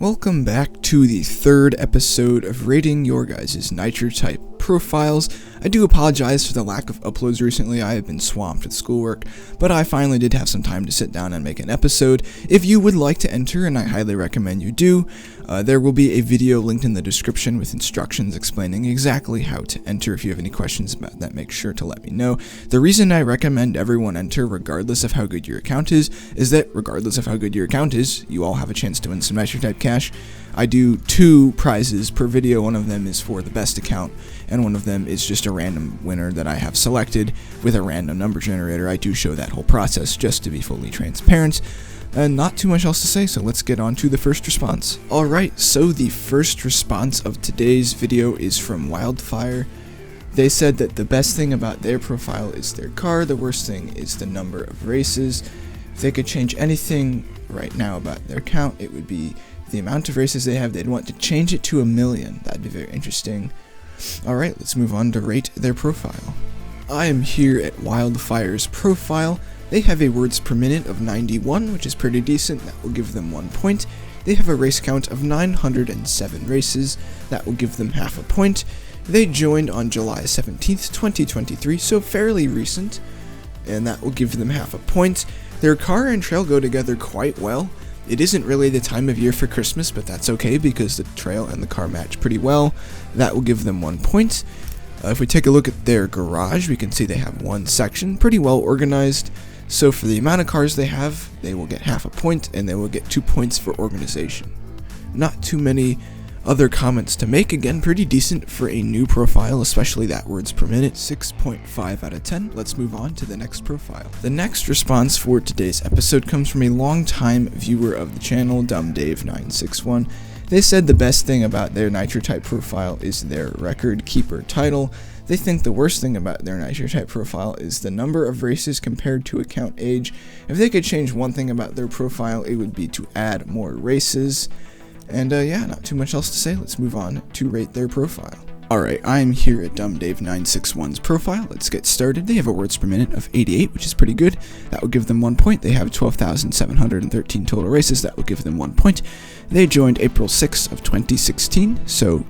Welcome back to the third episode of rating your guys' Nitro type profiles. I do apologize for the lack of uploads recently. I have been swamped with schoolwork, but I finally did have some time to sit down and make an episode. If you would like to enter, and I highly recommend you do, there will be a video linked in the description with instructions explaining exactly how to enter. If you have any questions about that, make sure to let me know. The reason I recommend everyone enter regardless of how good your account is that regardless of how good your account is, you all have a chance to win some Nitro type cash. I do 2 prizes per video. One of them is for the best account, and one of them is just a random winner that I have selected with a random number generator. I do show that whole process just to be fully transparent. And not too much else to say, so let's get on to the first response. Alright, so the first response of today's video is from Wildfire. They said that the best thing about their profile is their car, the worst thing is the number of races. If they could change anything right now about their account, it would be the amount of races they have. They'd want to change it to 1,000,000. That'd be very interesting. Alright, let's move on to rate their profile. I am here at Wildfire's profile. They have a words per minute of 91, which is pretty decent. That will give them 1 point. They have a race count of 907 races. That will give them half a point. They joined on July 17th, 2023, so fairly recent, and that will give them half a point. Their car and trail go together quite well. It isn't really the time of year for Christmas, but that's okay because the trail and the car match pretty well. That will give them 1 point. If we take a look at their garage, we can see they have one section, pretty well organized. So for the amount of cars they have, they will get half a point, and they will get 2 points for organization. Not too many other comments to make. Again, pretty decent for a new profile, especially that words per minute. 6.5 out of 10. Let's move on to the next profile. The next response for today's episode comes from a long-time viewer of the channel, DumbDave961. They said the best thing about their Nitro type profile is their record keeper title. They think the worst thing about their Nitro type profile is the number of races compared to account age. If they could change one thing about their profile, it would be to add more races. And yeah, not too much else to say. Let's move on to rate their profile. Alright, I'm here at DumbDave961's profile. Let's get started. They have a words per minute of 88, which is pretty good. That will give them 1 point. They have 12,713 total races. That will give them 1 point. They joined April 6th of 2016, so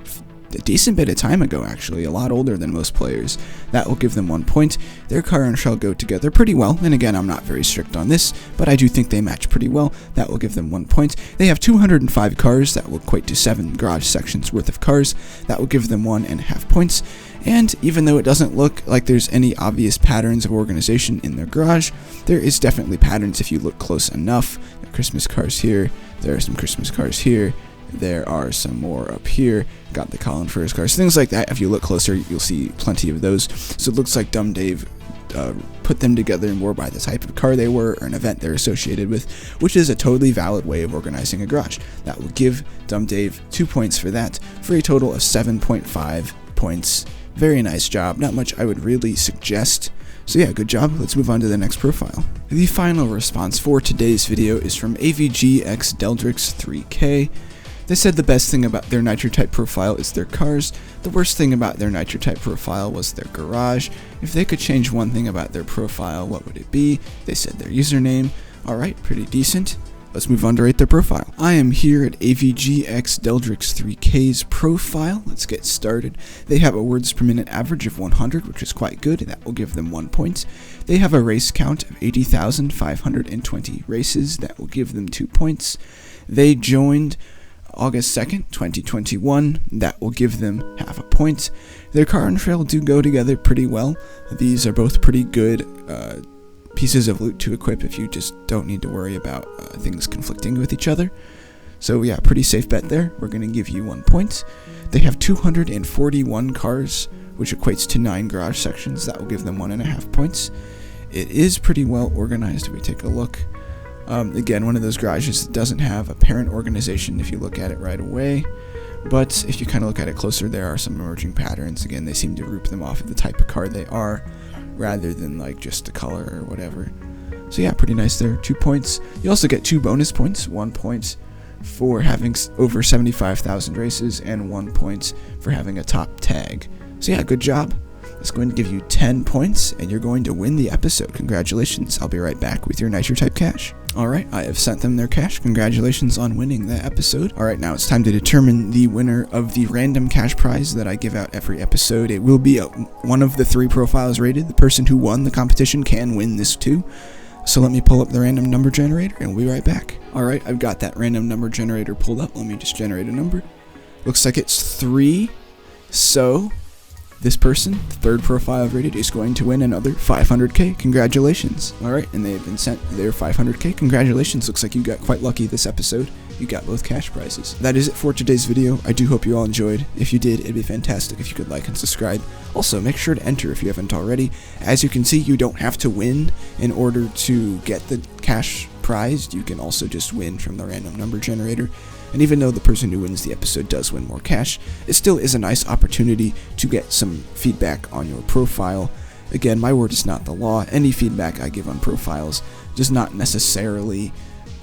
a decent bit of time ago, actually, a lot older than most players. That will give them 1 point. Their car and shell go together pretty well, and again, I'm not very strict on this, but I do think they match pretty well. That will give them 1 point. They have 205 cars. That will equate to 7 garage sections worth of cars. That will give them 1.5 points. And even though it doesn't look like there's any obvious patterns of organization in their garage, there is definitely patterns if you look close enough. There are Christmas cars here. There are some Christmas cars here. There are some more up here. Got the Colin First cars, things like that. If you look closer, you'll see plenty of those. So it looks like Dumb Dave put them together more by the type of car they were or an event they're associated with, which is a totally valid way of organizing a garage. That will give Dumb Dave 2 points for that, for a total of 7.5 points. Very nice job. Not much I would really suggest. So yeah, good job. Let's move on to the next profile. The final response for today's video is from AVGXDeldrix3K. They said the best thing about their Nitro type profile is their cars. The worst thing about their Nitro type profile was their garage. If they could change one thing about their profile, what would it be? They said their username. Alright, pretty decent. Let's move on to rate their profile. I am here at AVGXDeldrix3K's profile. Let's get started. They have a words per minute average of 100, which is quite good, and that will give them 1 point. They have a race count of 80,520 races. That will give them 2 points. They joined August 2nd, 2021, that will give them half a point. Their car and trail do go together pretty well. These are both pretty good pieces of loot to equip if you just don't need to worry about things conflicting with each other. So yeah, pretty safe bet there. We're going to give you 1 point. They have 241 cars, which equates to 9 garage sections. That will give them 1.5 points. It is pretty well organized if we take a look. Again, one of those garages that doesn't have apparent organization if you look at it right away, but if you kind of look at it closer, there are some emerging patterns. Again, they seem to group them off of the type of car they are, rather than like just the color or whatever. So yeah, pretty nice there, 2 points. You also get 2 bonus points, 1 point for having over 75,000 races, and 1 point for having a top tag. So yeah, good job. It's going to give you 10 points, and you're going to win the episode. Congratulations. I'll be right back with your Nitro type cash. Alright, I have sent them their cash. Congratulations on winning that episode. Alright, now it's time to determine the winner of the random cash prize that I give out every episode. It will be one of the 3 profiles rated. The person who won the competition can win this too. So let me pull up the random number generator and we'll be right back. Alright, I've got that random number generator pulled up. Let me just generate a number. Looks like it's 3. So this person, the 3rd profile rated, is going to win another 500k. Congratulations. Alright, and they have been sent their 500k. Congratulations. Looks like you got quite lucky this episode. You got both cash prizes. That is it for today's video. I do hope you all enjoyed. If you did, it'd be fantastic if you could like and subscribe. Also, make sure to enter if you haven't already. As you can see, you don't have to win in order to get the cash prize. You can also just win from the random number generator. And even though the person who wins the episode does win more cash, it still is a nice opportunity to get some feedback on your profile. Again, my word is not the law. Any feedback I give on profiles does not necessarily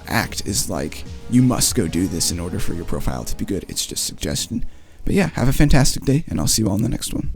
act as like you must go do this in order for your profile to be good. It's just suggestion. But yeah, have a fantastic day, and I'll see you all in the next one.